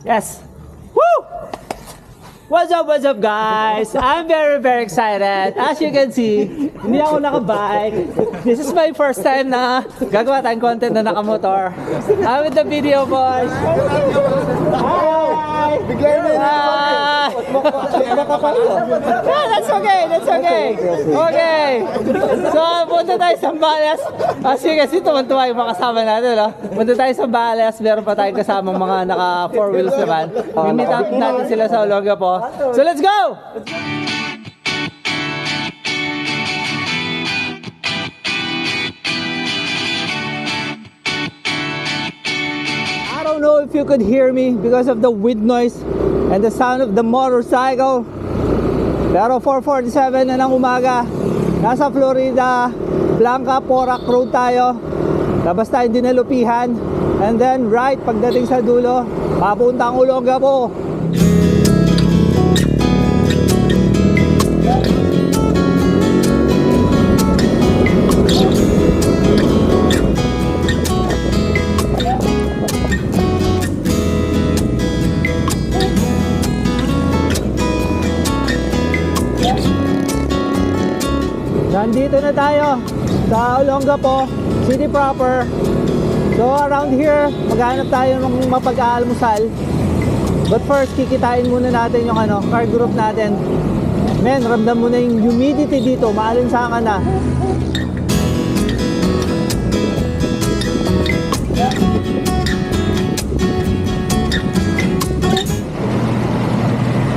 Yes. Woo! What's up guys? I'm very excited. As you can see, hindi ako nakabike. This is my first time na gagawa tayong content na nakamotor. I'm with the video boys. Hi! Hi! Yeah, that's okay. Okay. So, punta tayo sa Zambales. As you can see, tuwan-tuwa yung mga kasama natin. No? Punta tayo sa Zambales. Meron pa tayong kasamang mga naka 4 wheels naman. Meet up natin sila sa Olongapo. So let's go! I don't know if you could hear me because of the wind noise and the sound of the motorcycle. Pero 4:47 na ng umaga, nasa Florida, Blanca, Porac Road tayo. Labas tayo dinalupihan. And then right, pagdating sa dulo, papuntang Olongapo. Nandito na tayo sa Olongapo City proper. So around here, maghanap tayo ng mapag-aalmusal. But first, kikitain muna natin yung car group natin. Men, ramdam mo na yung humidity dito, maalinsangan na.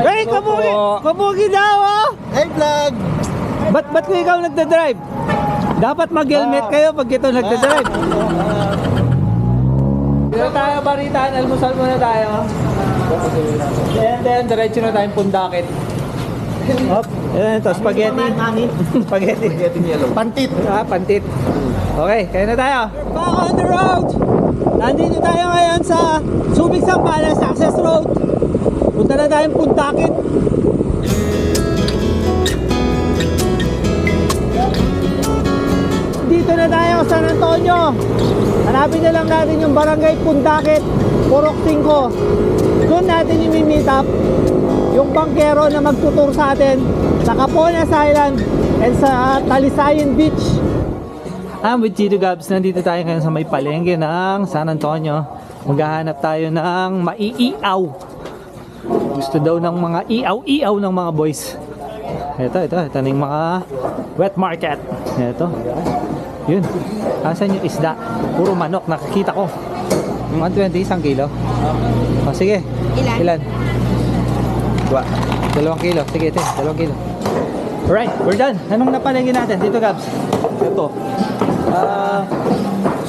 Hey, kabugi daw oh! Hey vlog! Ba't ko ikaw nagdadrive? Dapat mag-helmet kayo pag ito nagdadrive. Dito tayo baritaan, almusal muna tayo. And then, diretso na tayong Pundakit. Hop, yan ito, spaghetti. Spaghetti. Pantit! Pantit. Okay, kaya na tayo. We're back on the road! Nandito tayo ngayon sa Subic Zambales Access Road. Punta na tayong Pundakit. Dito na tayo sa San Antonio. Hanapin na lang natin yung barangay Pundakit, Purok 5. Doon natin yung meet up yung bangkero na magtutur sa atin sa Capones Island and sa Talisayan Beach. I'm with Gito Gabs. Nandito tayo ngayon sa may palengke ng San Antonio. Maghahanap tayo ng maiiaw. Gusto daw ng mga iaw-iaw ng mga boys. Ito na yung mga wet market. Ito. Yun. Asan yung isda? Puro manok. Nakikita ko. 120, 1 kilo. O sige. Ilan? 2 kilo. Sige, 2 kilo. Alright, we're done. Anong napalengke natin dito, Gabs? Ito.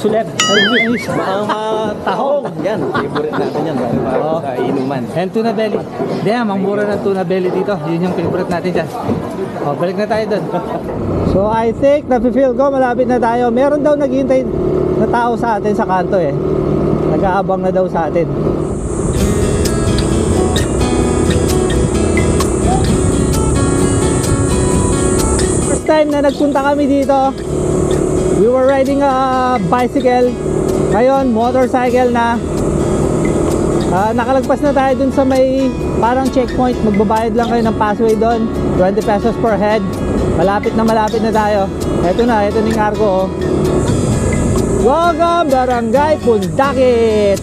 Suleb. Mga tahong. Yan. Favorite natin yan. Para sa inuman. And tuna belly. Damn, ang mura ng tuna belly dito. Yun yung favorite natin dyan. O, balik na tayo dun. So I think, nafe-feel ko, malapit na tayo. Meron daw naghihintay na tao sa atin sa kanto eh. Nag-aabang na daw sa atin. First time na nagpunta kami dito, we were riding a bicycle. Ngayon, motorcycle na. Nakalagpas na tayo dun sa may parang checkpoint. Magbabayad lang kayo ng passway doon. 20 pesos per head. Malapit na tayo. Ito na yung Argo oh. Welcome Barangay Pundakit.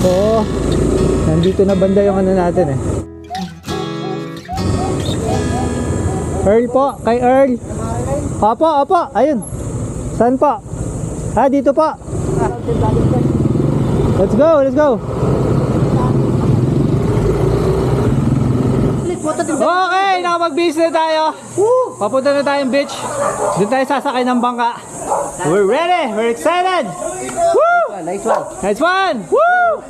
So, nandito na banda yung natin eh. Earl po, kay Earl. Opo, ayun. Saan po? Dito po. Let's go. Okay, nakapag-beach na tayo. Papunta na tayong beach. Doon tayo sasakay ng bangka. We're ready. We're excited. Woo! Nice one. Woo!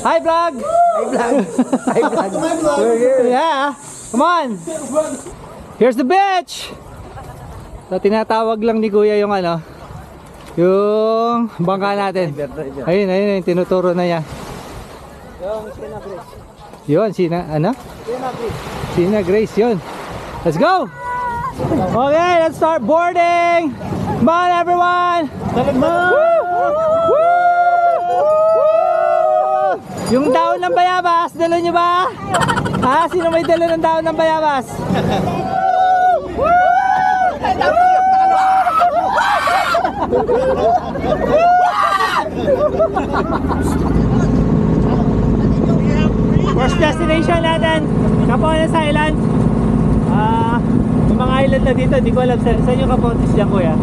Hi vlog. We're here. Yeah. Come on. Here's the beach. So tinatawag lang ni Kuya yung yung bangka natin. Ayun, tinuturo na niya. Yun, Sina Grace, yun. Let's go! Okay, let's start boarding! Come on, everyone! Woo! Woo! Yung daon ng bayabas, dala nyo ba? Ha? Sino may dala ng daon ng bayabas? First destination natin, Capones Island. Yung mga island na dito, di ko alam saan yung Capones dyan, kuya.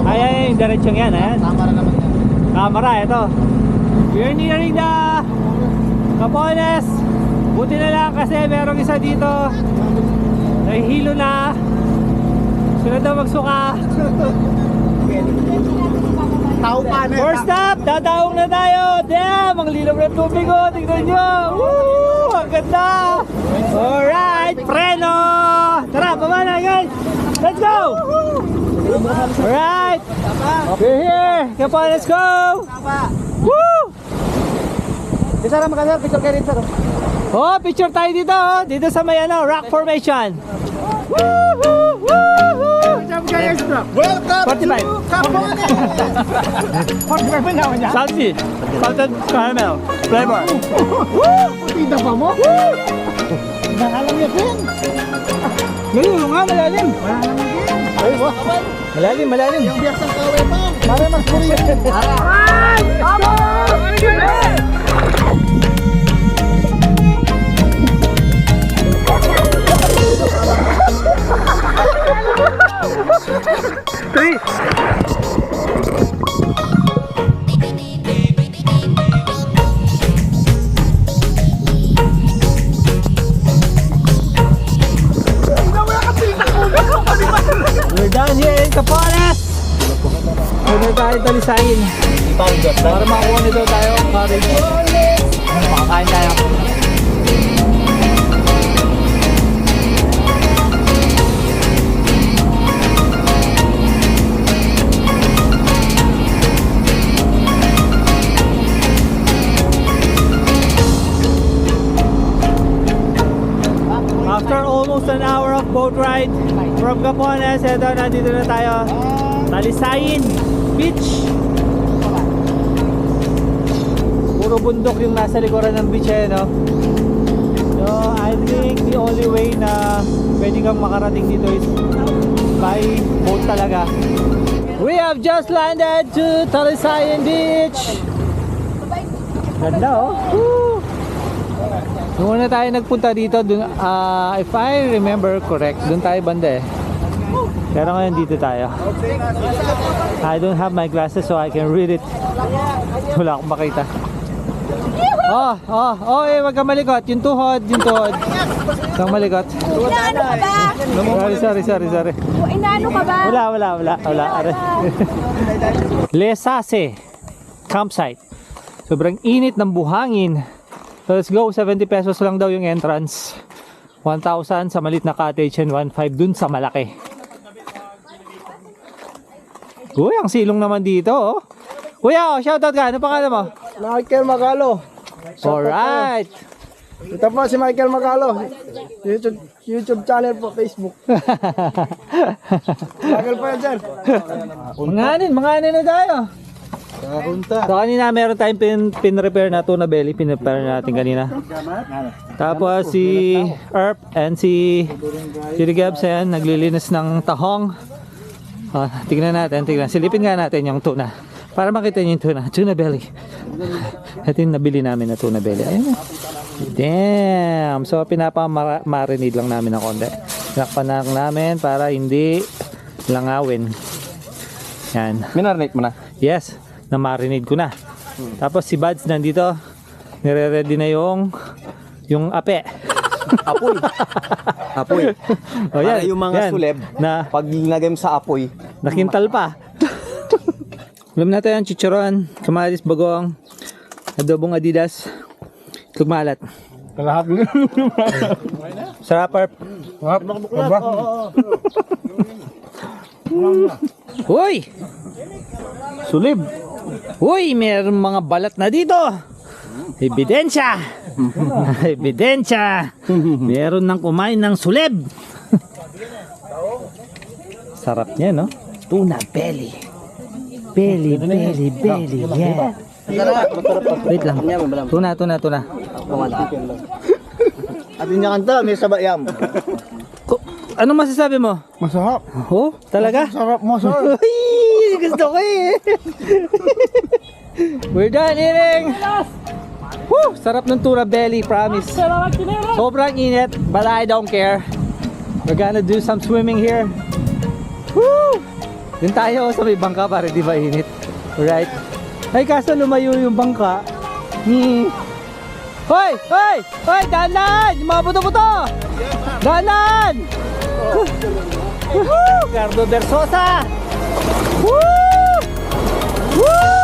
Ay, yung diretsong yan, ayan. Kamara naman yan. Camera, ito. We're nearing the Capones. Buti na lang kasi merong isa dito. Nahihilo na. Sunod na magsuka. Tao pa na. First stop, dadaong na tayo. Damn, ang linaw ng tubig ko. Tingnan nyo. Woo! Ang ganda. Alright, preno. Tara, baba na guys. Let's go. Alright. We're here. Capones, let's go. Woo! Isa lang makasar, picture kayo rin sir. Oh, picture tayo dito, oh. Dito sa may ano, rock formation. Woo! Welcome 45. to Capones! 45 na niya. Salty. Salted caramel flavor. Putida pa mo? Nakalam niya din. Ngayon nga, malalim. Ay, wah. Malalim, malalim. Yung biyak ng kaway pa. Para mas puri. We're done here in Capones. Muna tayo talisayin. Para makakuha nito tayo. Makakain tayo. After almost an hour of boat ride from Capones, eto, nandito na tayo. Talisayin Beach. Puro bundok yung nasa likuran ng beach eh, no? So, I think the only way na pwede kang makarating dito is by boat talaga. We have just landed to Talisayin Beach. Ganda, oh. Woo! Noong una tayo nagpunta dito, dun, if I remember correct, dun tayo banda eh. Pero ngayon dito tayo. I don't have my glasses so I can read it. Wala akong makita. Wag kang malikot. Yung tuhod. Wag kang malikot. Inaano ka ba? Sorry. Inaano ka ba? Wala. Are. Lesase campsite. Sobrang init ng buhangin. So let's go, 70 pesos lang daw yung entrance. 1,000 sa malit na cottage and 1,500 dun sa malaki. Uy, ang silong naman dito, oh. Kuya, shoutout ka. Ano pangalan mo? Michael Magalo. Alright. Ito po si Michael Magalo. YouTube channel po, Facebook. Michael po yan dyan. Manganin na tayo. So kanina meron tayong pin-repair na tuna belly, pin-repair natin kanina. Tapos si Erp and si Gabs yan, naglilinis ng tahong. Tingnan natin, silipin nga natin yung tuna para makita nyo yung tuna belly. Ito yung nabili namin na tuna belly. Ayun. Damn! So pinapa-marinate lang namin ng konti. Tinakpan lang namin para hindi langawin. Yan. Minarinate mo na? Yes, na-marinate ko na. Tapos si Buds nandito, nire-ready na yung ape. Apoy. Oh, yan, Para yung mga yan. suleb, Na pag nilagay mo sa apoy, nakintal pa. Alam natin ang chicharon, kamatis, bagong, adobong Adidas, itlog malat. Kalahap mo. Sarap, Erp. Uy! Sulib! Uy! Meron mga balat na dito! Ebidensya! Ebidensya! Meron nang kumain ng sulib! Sarap niya, no? Tuna belly. Belly, yeah. Wait lang. Tuna. At niya kanta, may sabayam. Anong masasabi mo? Masarap. Oh, talaga? Sarap mo, sir. Uy, gusto ko eh. We're done eating. Woo, sarap ng tuna belly, promise. Sobrang init, but I don't care. We're gonna do some swimming here. Woo! Dun tayo sa may bangka para di ba init. Alright. Ay, kaso lumayo yung bangka. Hoy! Danan! Yung mga buto-buto! Danan! Woohoo! Cardo Versosa! Woo! Woo!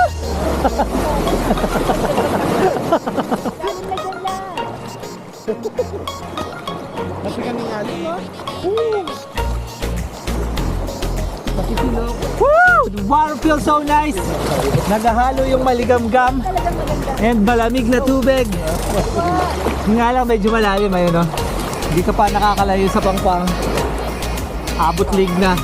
Woo! The water feels so nice. Nagahalo yung maligamgam and malamig na tubig. Yung nga lang medyo malalim ayun, no? Hindi ka pa nakakalayo sa pangpang. Abot lig na.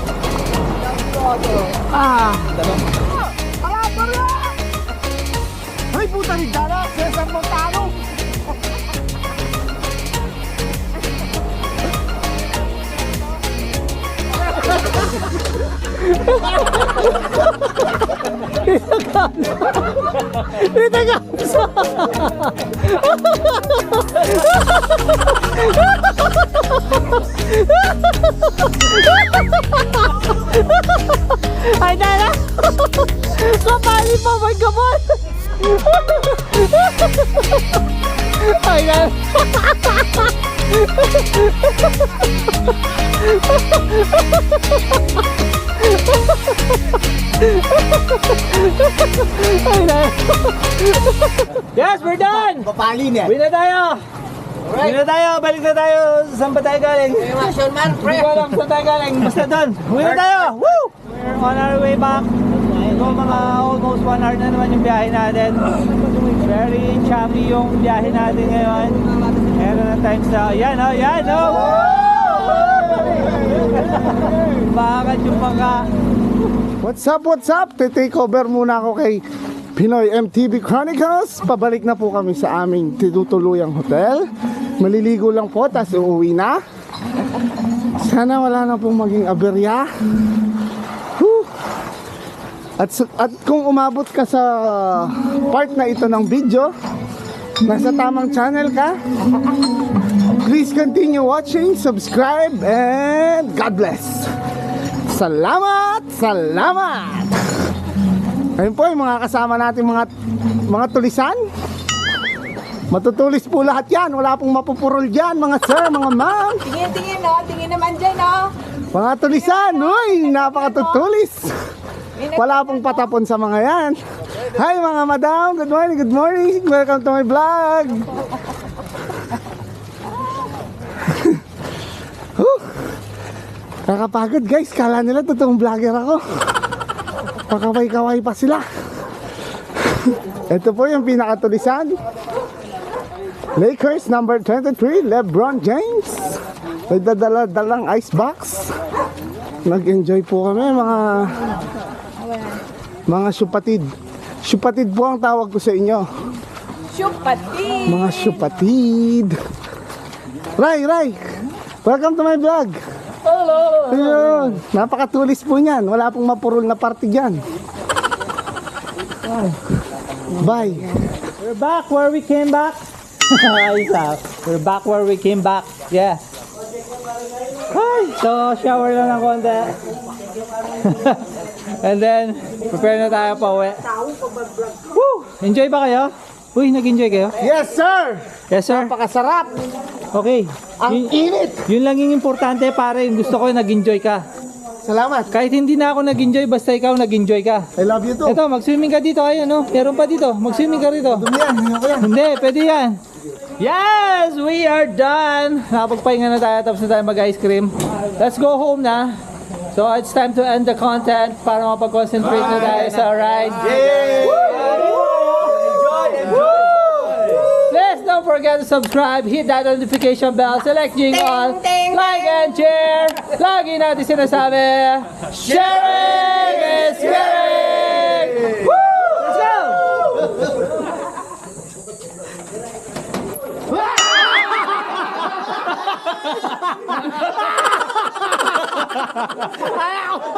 Ay, puta ni Dara! Cesar Montano! Ay, Dara! Kapali pa, my kapal! Ay, Dara! Ay, Dara! Yes, we're done! Papali niya. Uwi na tayo! Uwi na tayo! Balik na tayo! Saan ba tayo galing? Hindi ko alam saan tayo galing. Basta doon! Uwi na tayo! Woo! We're on our way back. So, mga almost 1 hour na naman yung biyahe natin. Very choppy yung biyahe natin ngayon. Meron ng times na, yan o, yan o! Bakit yung mga... What's up? Take over muna ako kay Pinoy MTV Chronicles. Pabalik na po kami sa aming tinutuluyang hotel. Maliligo lang po, tas uuwi na. Sana wala na pong maging aberya. Whew. At kung umabot ka sa part na ito ng video, nasa tamang channel ka, please continue watching, subscribe, and God bless. Salamat! Ayun po yung mga kasama natin, mga tulisan. Matutulis po lahat yan. Wala pong mapupurol dyan, mga sir, mga ma'am. Tingin, no? Tingin naman dyan, no? Mga tulisan, uy, napakatutulis. Wala pong patapon sa mga yan. Hi mga madam, good morning. Welcome to my vlog. Kakapagod guys, kala nila totoong vlogger ako. Pakaway-kaway pa sila. Ito po yung pinakatulisan. Lakers number 23, LeBron James. Nagdadala-dalang icebox. Nag-enjoy po kami mga syupatid. Syupatid po ang tawag ko sa inyo. Syupatid! Mga syupatid. Ray, welcome to my vlog. Hello! Ayun, napakatulis po niyan. Wala pong mapurol na party dyan. Bye. We're back where we came back. We're back where we came back. Yeah. Hi. So, shower lang ng konti. And then, prepare na tayo pa uwi. Woo! Enjoy ba kayo? Uy, nag-enjoy kayo? Yes, sir! Yes, sir. Napakasarap! Okay. Ang init! Yun lang yung importante, pare. Yung gusto ko, nag-enjoy ka. Salamat! Kahit hindi na ako nag-enjoy, basta ikaw nag-enjoy ka. I love you too! Ito, mag-swimming ka dito. Ayun, no? Meron pa dito. Mag-swimming ka rito. Dumi yan, hindi ko yan. Hindi, pwede yan. Yes! We are done! Nakapagpahinga na tayo, tapos na tayo mag-ice cream. Let's go home na. So, it's time to end the content para mapag-concentrate na tayo sa ride. Yay! Please don't forget to subscribe, hit that notification bell, select jingle all, Ting, ting, like and share. Lagi natin sinasabi, sharing is caring! Woo! Let's go! Ay, ako!